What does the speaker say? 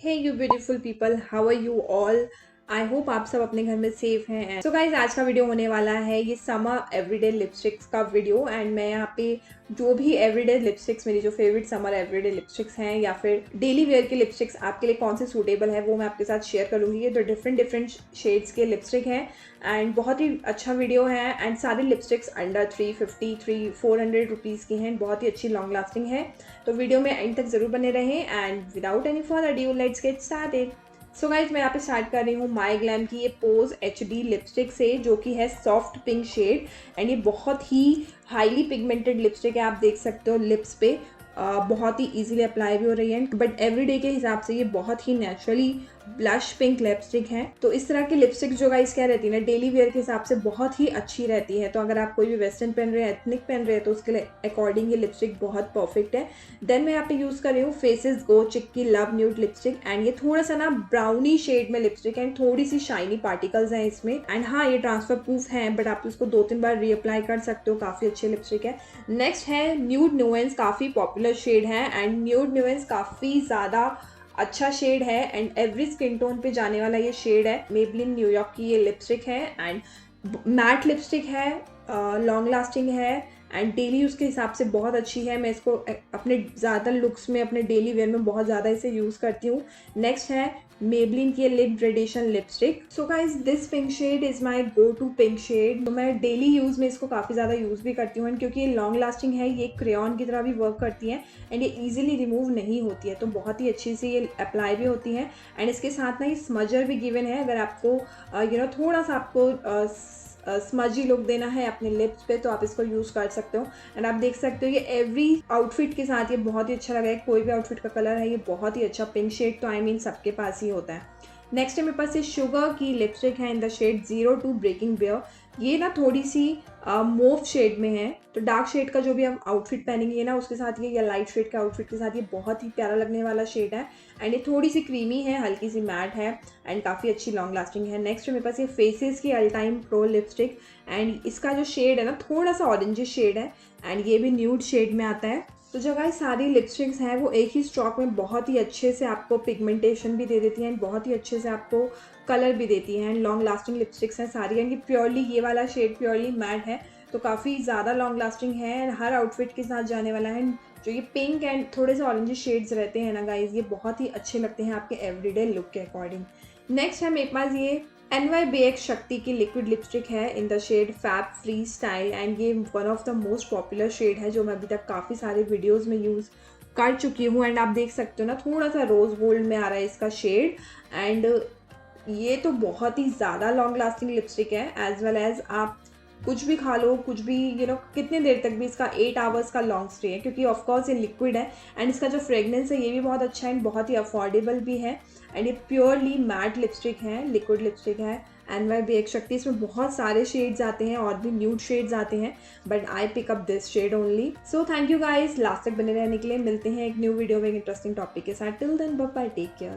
Hey you beautiful people, how are you all. I hope आप सब अपने घर में सेफ हैं। सो गाइज, आज का वीडियो होने वाला है ये समर एवरीडे लिपस्टिक्स का वीडियो। एंड मैं यहाँ पे जो भी एवरीडे लिपस्टिक्स, मेरी जो फेवरेट समर एवरीडे लिपस्टिक्स हैं या फिर डेली वेयर के लिपस्टिक्स आपके लिए कौन से सूटेबल है वो मैं आपके साथ शेयर करूँगी। ये तो डिफरेंट शेड्स के लिपस्टिक हैं एंड बहुत ही अच्छा वीडियो है। एंड सारे लिपस्टिक्स अंडर 350 400 रुपीज़ की हैं, बहुत ही अच्छी लॉन्ग लास्टिंग है। तो वीडियो में एंड तक जरूर बने रहें। And without any further due let's get started. So guys, मैं यहाँ पे स्टार्ट कर रही हूँ MyGlamm की ये पोज HD लिपस्टिक से, जो कि है सॉफ्ट पिंक शेड। एंड ये बहुत ही हाईली पिगमेंटेड लिपस्टिक है, आप देख सकते हो लिप्स पे बहुत ही इजीली अप्लाई भी हो रही है। बट एवरीडे के हिसाब से ये बहुत ही नेचुरली ब्लश पिंक लिपस्टिक है। तो इस तरह की लिपस्टिक जो गाइस क्या रहती है ना, डेली वेयर के हिसाब से बहुत ही अच्छी रहती है। तो अगर आप कोई भी वेस्टर्न पहन रहे हैं, एथनिक पहन रहे हैं, तो उसके लिए अकॉर्डिंग ये लिपस्टिक बहुत परफेक्ट है। देन मैं यहाँ पे यूज़ कर रही हूँ faces go chikki love nude lipstick. And ये थोड़ा सा ना ब्राउनी शेड में लिपस्टिक है एंड थोड़ी सी शाइनी पार्टिकल्स हैं इसमें। एंड हाँ, ये ट्रांसफर प्रूफ है, बट आप इसको 2-3 बार रीअप्लाई कर सकते हो, काफ़ी अच्छी लिपस्टिक है। नेक्स्ट है न्यूड न्यूएंस, काफ़ी पॉपुलर शेड है। एंड न्यूड न्यूएंस काफ़ी ज़्यादा अच्छा शेड है एंड एवरी स्किन टोन पे जाने वाला ये शेड है। मेबलिन न्यूयॉर्क की ये लिपस्टिक है एंड मैट लिपस्टिक है, लॉन्ग लास्टिंग है एंड डेली यूज़ के हिसाब से बहुत अच्छी है। मैं इसको अपने ज़्यादातर लुक्स में, अपने डेली वेयर में बहुत ज़्यादा इसे यूज़ करती हूँ। नेक्स्ट है मेबलिन की lip gradation lipstick. So guys, this pink shade is my go to pink shade. तो मैं डेली यूज़ में इसको काफ़ी ज़्यादा यूज़ भी करती हूँ एंड क्योंकि ये लॉन्ग लास्टिंग है, ये क्रेयॉन की तरह भी वर्क करती है एंड ये ईजिली रिमूव नहीं होती है, तो बहुत ही अच्छी से ये अप्लाई भी होती है। एंड इसके साथ ना ये स्मजर भी गिवन है, अगर आपको थोड़ा सा आपको स्मजी लुक देना है अपने लिप्स पे तो आप इसको यूज़ कर सकते हो। एंड आप देख सकते हो ये एवरी आउटफिट के साथ ये बहुत ही अच्छा लगा है। कोई भी आउटफिट का कलर है, ये बहुत ही अच्छा पिंक शेड, तो आई मीन सबके पास ही होता है। नेक्स्ट है मेरे पास ये शुगर की लिपस्टिक है in the shade 02 breaking bare. ये ना थोड़ी सी मोव शेड में है, तो डार्क शेड का जो भी हम आउटफिट पहनेंगे ना उसके साथ ये, या लाइट शेड का आउटफिट के साथ ये बहुत ही प्यारा लगने वाला शेड है। एंड ये थोड़ी सी क्रीमी है, हल्की सी मैट है एंड काफ़ी अच्छी लॉन्ग लास्टिंग है। नेक्स्ट मेरे पास ये फेसेस की अल्टाइमप्रो लिपस्टिक एंड इसका जो शेड है ना थोड़ा सा ऑरेंजिश शेड है एंड ये भी न्यूड शेड में आता है। तो जो गाइस सारी लिपस्टिक्स हैं वो एक ही स्टॉक में बहुत ही अच्छे से आपको पिगमेंटेशन भी दे देती हैं एंड बहुत ही अच्छे से आपको कलर भी देती हैं। एंड लॉन्ग लास्टिंग लिपस्टिक्स हैं सारी एंड ये प्योरली, ये वाला शेड प्योरली मैट है, तो काफ़ी ज़्यादा लॉन्ग लास्टिंग है एंड हर आउटफिट के साथ जाने वाला है। जो ये पिंक एंड थोड़े से ऑरेंज शेड्स रहते हैं ना गाइज, ये बहुत ही अच्छे लगते हैं आपके एवरीडे लुक के अकॉर्डिंग। नेक्स्ट है मेरे पास ये NYBX शक्ति की लिक्विड लिपस्टिक है in the shade fab free style. And ये one of the most popular shade है जो मैं अभी तक काफ़ी सारे वीडियोस में यूज़ कर चुकी हूँ। एंड आप देख सकते हो ना थोड़ा सा रोज़ गोल्ड में आ रहा है इसका शेड। एंड ये तो बहुत ही ज़्यादा लॉन्ग लास्टिंग लिपस्टिक है, एज वेल एज आप कुछ भी खा लो, कुछ भी कितने देर तक भी, इसका 8 आवर्स का लॉन्ग स्टे है क्योंकि ऑफकोर्स ये लिक्विड है। एंड इसका जो फ्रेगनेंस है ये भी बहुत अच्छा है एंड बहुत ही अफोर्डेबल भी है। एंड ये प्योरली मैट लिपस्टिक है, लिक्विड लिपस्टिक है NYBX शक्ति। इसमें बहुत सारे शेड्स आते हैं और भी न्यूड शेड्स आते हैं, but I pick up this shade only. So thank you guys last तक बने रहने के लिए। मिलते हैं एक न्यू वीडियो में एक इंटरेस्टिंग टॉपिक के साथ। Till then bye bye, take care.